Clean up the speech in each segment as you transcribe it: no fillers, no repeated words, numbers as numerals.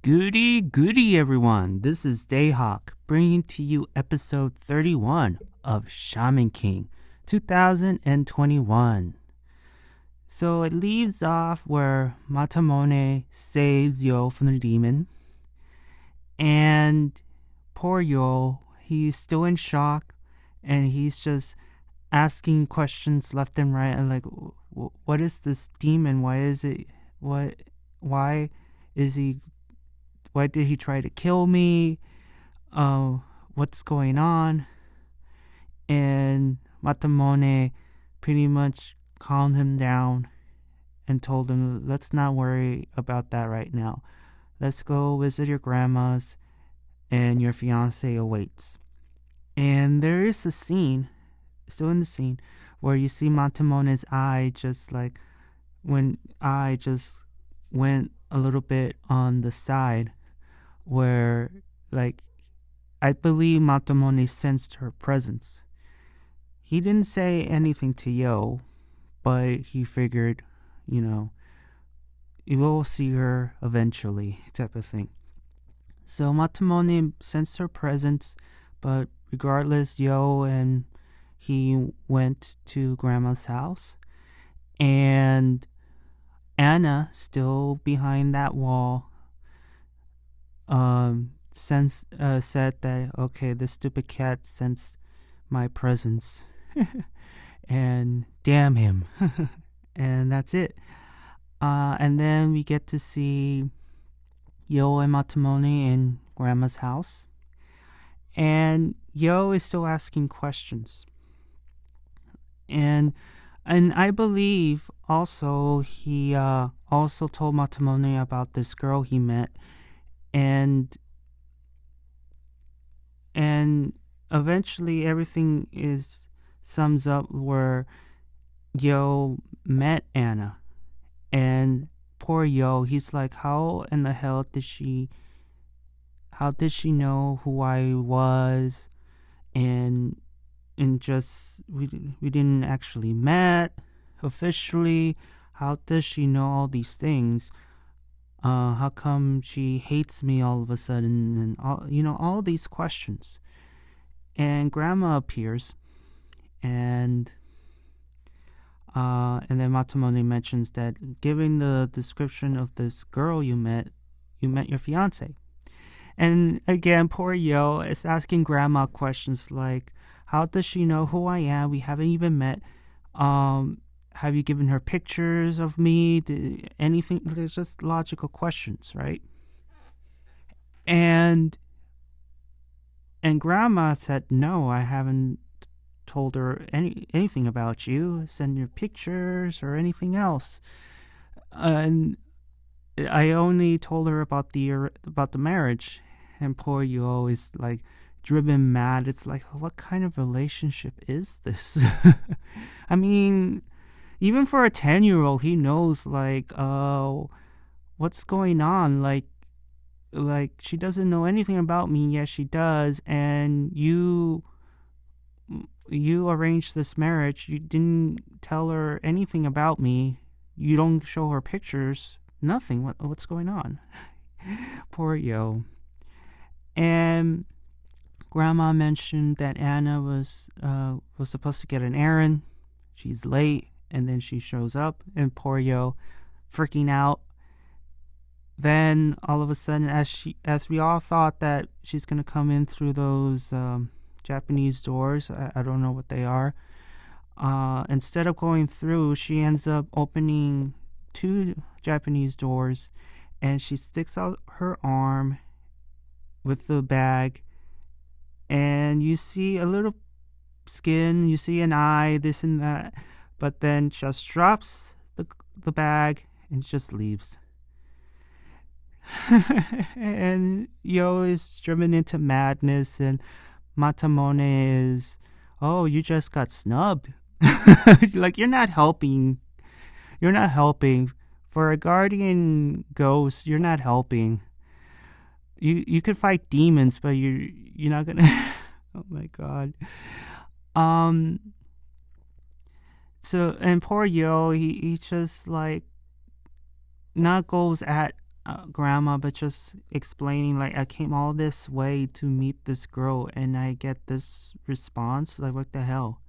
Goody, goody, everyone. This is Dayhawk bringing to you episode 31 of Shaman King 2021. So it leaves off where Matamune saves Yo from the demon, and poor Yo, he's still in shock, and he's just asking questions left and right, and like, what is this demon? Why is it? What? Why is he? Why did he try to kill me? What's going on? And Matamone pretty much calmed him down and told him, let's not worry about that right now. Let's go visit your grandma's, and your fiance awaits. And there is a scene, still in the scene, where you see Matamone's eye just like, when eye just went a little bit on the side, where, like, I believe Matamone sensed her presence. He didn't say anything to Yo, but he figured, you will see her eventually, type of thing. So Matamone sensed her presence, but regardless, Yo and he went to Grandma's house, and Anna, still behind that wall, said that, okay, this stupid cat sensed my presence and damn him. And that's it. And then we get to see Yo and Matamone in Grandma's house, and Yo is still asking questions, and I believe also he also told Matamone about this girl he met, and eventually everything is sums up where Yo met Anna, and poor Yo, he's like, how in the hell did she know who I was, and just we didn't actually met officially. How does she know all these things? How come she hates me all of a sudden? And all these questions. And Grandma appears, and then Matamone mentions that, giving the description of this girl you met your fiance. And again, poor Yo is asking Grandma questions like, how does she know who I am? We haven't even met. Have you given her pictures of me? Anything? There's just logical questions, right? And Grandma said, no, I haven't told her anything about you. Send your pictures or anything else. And I only told her about the marriage. And poor Yo is like driven mad. It's like, what kind of relationship is this? I mean, even for a 10-year-old, he knows, like, what's going on. Like she doesn't know anything about me. Yes, she does. And you arranged this marriage. You didn't tell her anything about me. You don't show her pictures. Nothing. What's going on? Poor Yo. And Grandma mentioned that Anna was supposed to get an errand. She's late, and then she shows up, and poor Yo, freaking out. Then all of a sudden, as we all thought that she's gonna come in through those Japanese doors, I don't know what they are. Instead of going through, she ends up opening two Japanese doors, and she sticks out her arm with the bag, and you see a little skin, you see an eye, this and that, but then just drops the bag and just leaves. And Yo is driven into madness, and Matamone is, oh, you just got snubbed. Like, you're not helping. You're not helping. For a guardian ghost, you're not helping. You could fight demons, but you're not gonna. Oh my god. So, and poor Yo, he just like not goes at grandma, but just explaining like I came all this way to meet this girl and I get this response. Like, what the hell?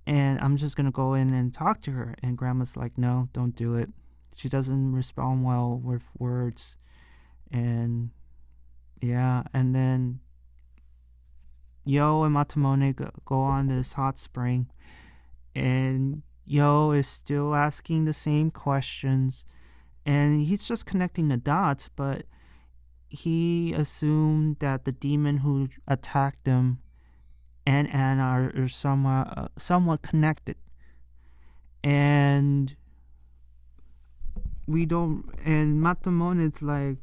And I'm just gonna go in and talk to her. And grandma's like, no, don't do it. She doesn't respond well with words. And yeah, and then Yo and Matamune go on this hot spring, and Yo is still asking the same questions, and he's just connecting the dots, but he assumed that the demon who attacked him and Anna are somewhat connected. And we don't, and Matamone is like,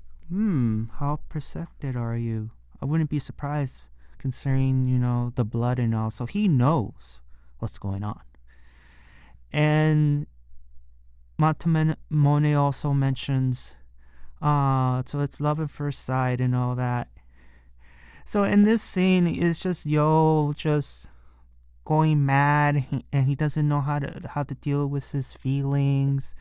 how perceptive are you? I wouldn't be surprised considering, the blood and all. So he knows what's going on. And Matamone also mentions, so it's love at first sight and all that. So in this scene, it's just Yo just going mad, and he doesn't know how to deal with his feelings.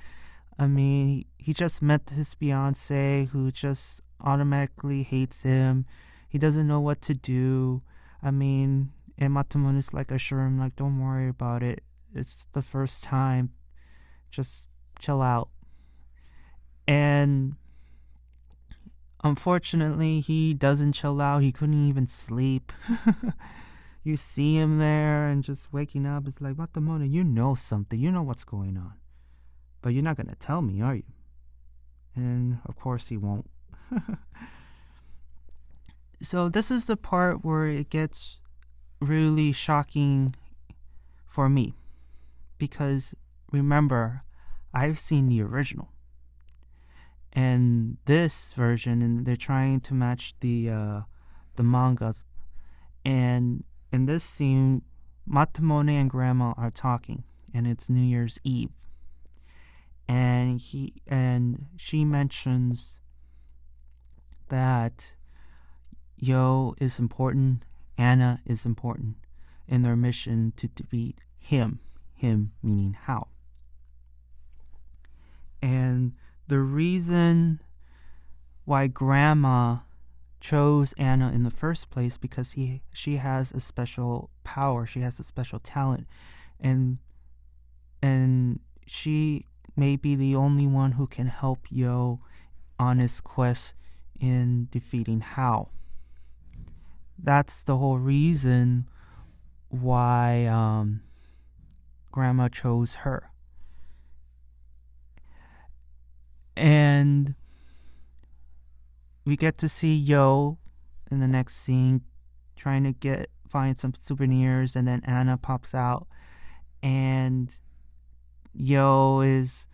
I mean, he just met his fiance who just automatically hates him. He doesn't know what to do. I mean, and Matamune is like, assure him, like, don't worry about it. It's the first time. Just chill out. And unfortunately, he doesn't chill out. He couldn't even sleep. You see him there and just waking up. It's like, Matamune, you know something. You know what's going on. But you're not going to tell me, are you? And of course he won't. So this is the part where it gets really shocking for me. Because remember, I've seen the original. And this version, and they're trying to match the mangas. And in this scene, Matamone and Grandma are talking. And it's New Year's Eve. And she mentions that Yo is important, Anna is important in their mission to defeat him meaning Hao. And the reason why Grandma chose Anna in the first place, because she has a special power, she has a special talent, and she may be the only one who can help Yo on his quest in defeating Hao. That's the whole reason why Grandma chose her. And we get to see Yo in the next scene trying to find some souvenirs, and then Anna pops out and Yo is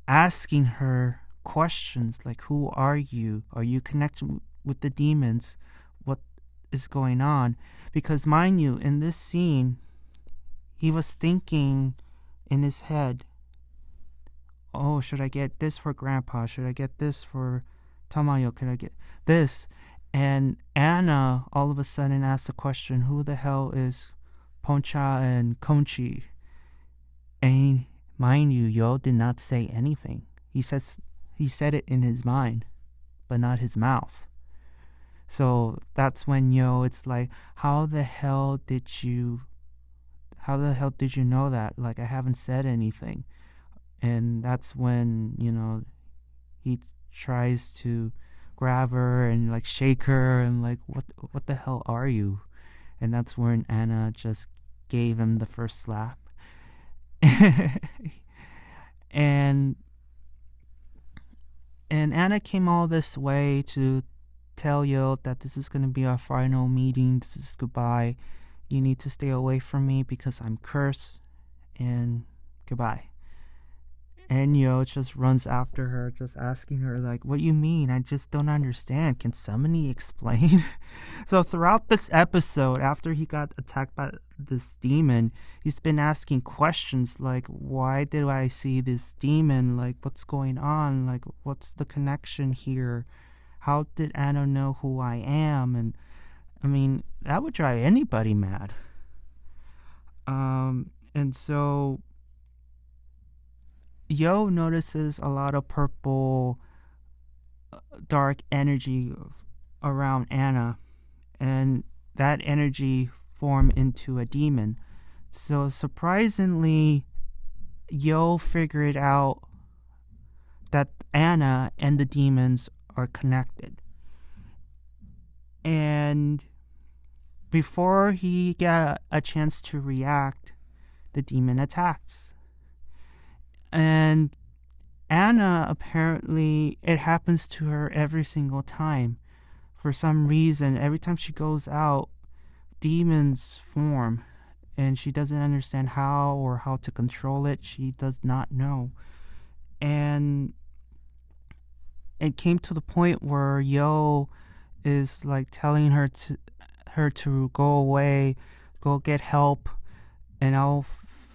asking her questions like, who are you? Are you connected with the demons? What is going on? Because mind you, in this scene, he was thinking in his head, oh, should I get this for Grandpa? Should I get this for Tamayo? Could I get this? And Anna all of a sudden asked the question, who the hell is Poncha and Conchi? And mind you, Yo did not say anything. He said it in his mind, but not his mouth. So that's when Yo, it's like, how the hell did you know that? Like, I haven't said anything. And that's when, he tries to grab her and like shake her and like, what the hell are you? And that's when Anna just gave him the first slap. and Anna came all this way to tell Yo that this is going to be our final meeting. This is goodbye. You need to stay away from me because I'm cursed. And goodbye. And Yo just runs after her, just asking her, like, what you mean? I just don't understand. Can somebody explain? So throughout this episode, after he got attacked by this demon, he's been asking questions like, why did I see this demon? Like, what's going on? Like, what's the connection here? How did Anna know who I am? And I mean, that would drive anybody mad. And so Yo notices a lot of purple dark energy around Anna, and that energy formed into a demon. So surprisingly, Yo figured out that Anna and the demons are connected. And before he got a chance to react, the demon attacks. And Anna, apparently, it happens to her every single time. For some reason, every time she goes out, demons form, and she doesn't understand how or how to control it. She does not know. And it came to the point where Yo is like telling her to go away, go get help, and I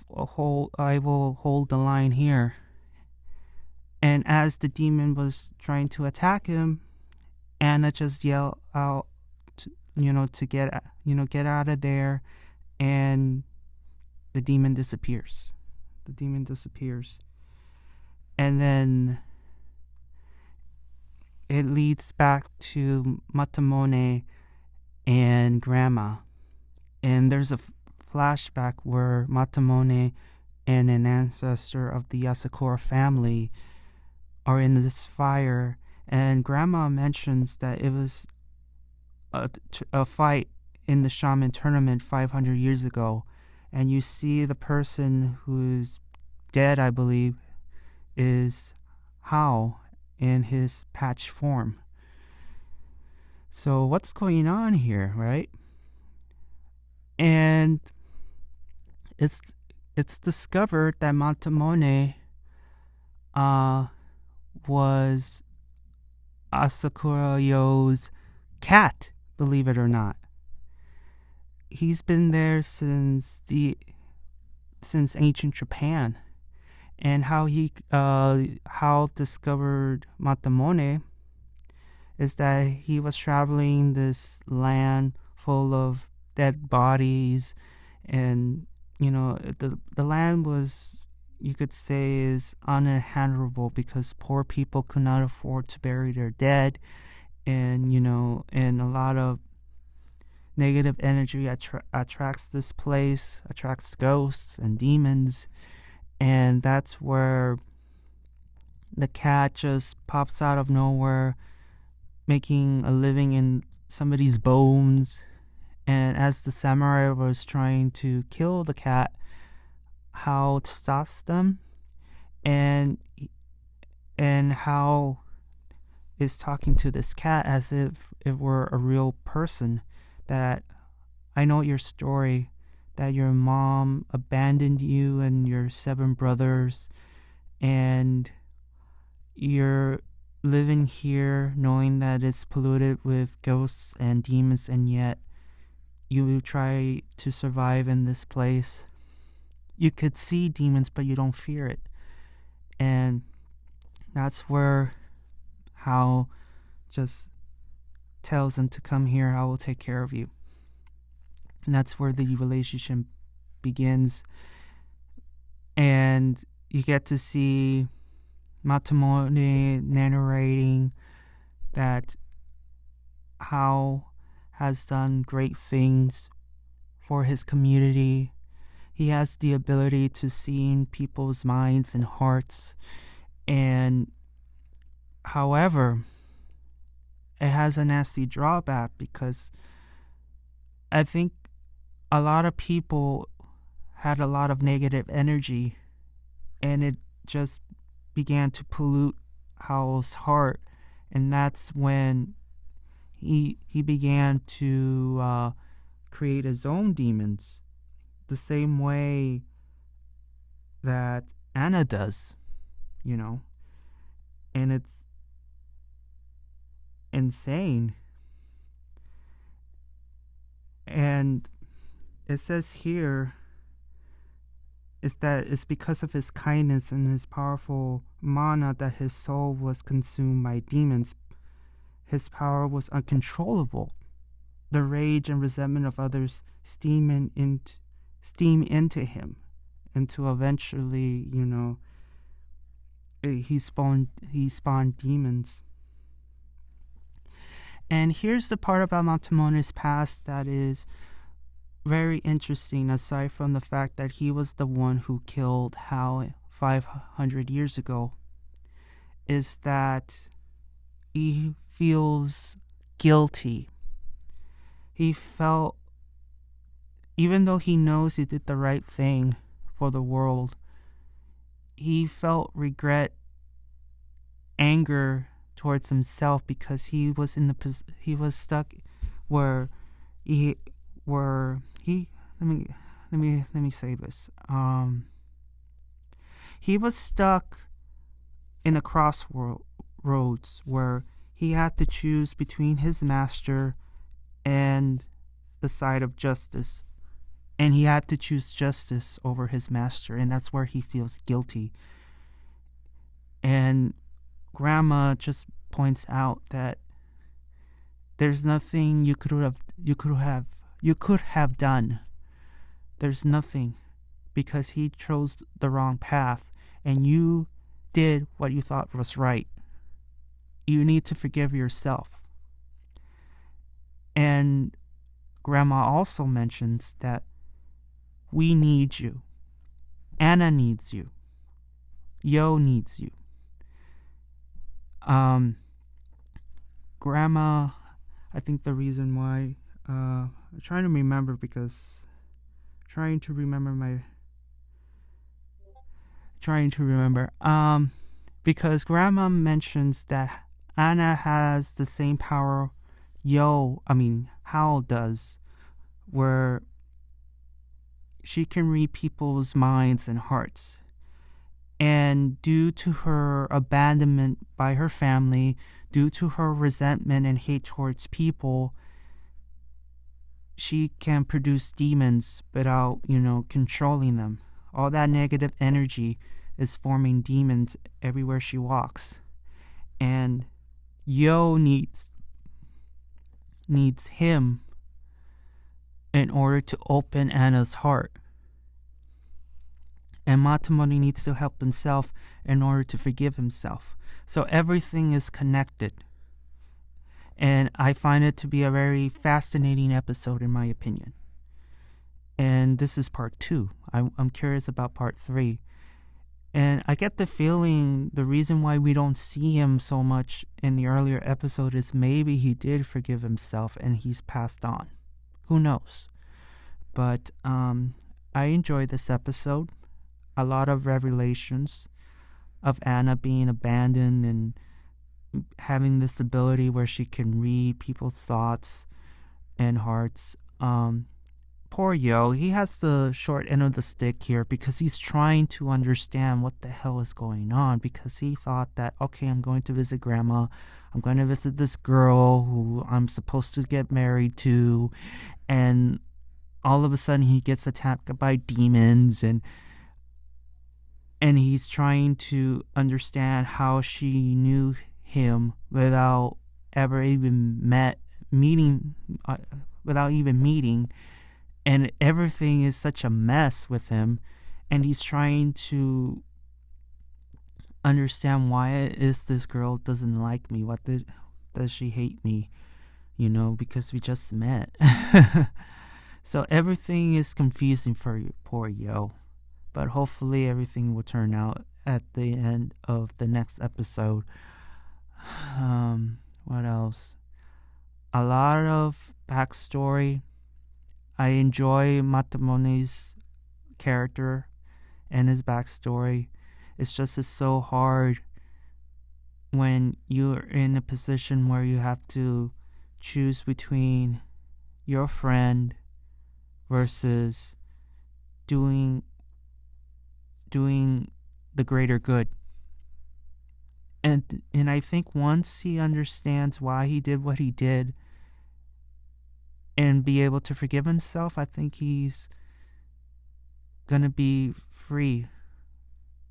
will hold the line here. And as the demon was trying to attack him, Anna just yelled out, to get out of there, and the demon disappears. The demon disappears, and then it leads back to Matamune and Grandma, and there's a flashback where Matamune and an ancestor of the Yasakura family are in this fire, and Grandma mentions that it was a fight in the Shaman tournament 500 years ago, and you see the person who's dead, I believe, is Hao in his patch form. So what's going on here, right? And it's discovered that Matamone was Asakura Yo's cat, believe it or not. He's been there since ancient Japan. And how discovered Matamone is that he was traveling this land full of dead bodies, and the land was, you could say, is uninhabitable because poor people could not afford to bury their dead, and and a lot of negative energy attracts this place, attracts ghosts and demons, and that's where the cat just pops out of nowhere, making a living in somebody's bones. And as the samurai was trying to kill the cat, Hao stops them, and Hao is talking to this cat as if it were a real person. That, I know your story, that your mom abandoned you and your 7 brothers, and you're living here knowing that it's polluted with ghosts and demons, and yet you try to survive in this place. You could see demons, but you don't fear it. And that's where Hao just tells him to come here, I will take care of you. And that's where the relationship begins. And you get to see Matamone narrating that Hao has done great things for his community. He has the ability to see in people's minds and hearts. And however, it has a nasty drawback because I think a lot of people had a lot of negative energy, and it just began to pollute Hao's heart, and that's when he began to create his own demons, the same way that Anna does, and it's insane. And it says here is that it's because of his kindness and his powerful mana that his soul was consumed by demons. His power was uncontrollable. The rage and resentment of others steam into him, until eventually, he spawned demons. And here's the part about Matamune's past that is very interesting, aside from the fact that he was the one who killed Hao 500 years ago, is that he feels guilty. He felt, even though he knows he did the right thing for the world, he felt regret, anger towards himself because he was stuck where he where he let me say this. He was stuck in a crossroads where he had to choose between his master and the side of justice. And he had to choose justice over his master, and that's where he feels guilty. And Grandma just points out that there's nothing you could have done. There's nothing, because he chose the wrong path and you did what you thought was right. You need to forgive yourself. And Grandma also mentions that we need you. Anna needs you. Yo needs you. Grandma, I think the reason why, I'm trying to remember because, trying to remember, because Grandma mentions that Anna has the same power Hal does, where she can read people's minds and hearts. And due to her abandonment by her family, due to her resentment and hate towards people, she can produce demons without, controlling them. All that negative energy is forming demons everywhere she walks. And Yo needs him in order to open Anna's heart. And Matamune needs to help himself in order to forgive himself. So everything is connected. And I find it to be a very fascinating episode, in my opinion. And this is part 2. I'm curious about part 3. And I get the feeling the reason why we don't see him so much in the earlier episode is maybe he did forgive himself and he's passed on. Who knows? But I enjoyed this episode. A lot of revelations of Anna being abandoned and having this ability where she can read people's thoughts and hearts. Poor Yo, he has the short end of the stick here because he's trying to understand what the hell is going on, because he thought that, okay, I'm going to visit Grandma, I'm going to visit this girl who I'm supposed to get married to, and all of a sudden he gets attacked by demons, and he's trying to understand how she knew him without ever even meeting, and everything is such a mess with him, and he's trying to understand why it is this girl doesn't like me. Does she hate me? Because we just met. So everything is confusing for poor Yo. But hopefully everything will turn out at the end of the next episode. What else? A lot of backstory. I enjoy Matamune's character and his backstory. It's so hard when you're in a position where you have to choose between your friend versus doing the greater good. And I think once he understands why he did what he did and be able to forgive himself, I think he's gonna be free.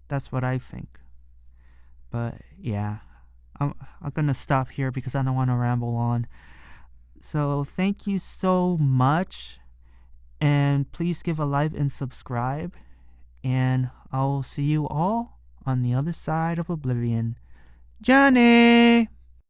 That's what I think. But yeah, I'm gonna stop here because I don't want to ramble on. So thank you so much, and please give a like and subscribe, and I'll see you all on the other side of oblivion. Johnny!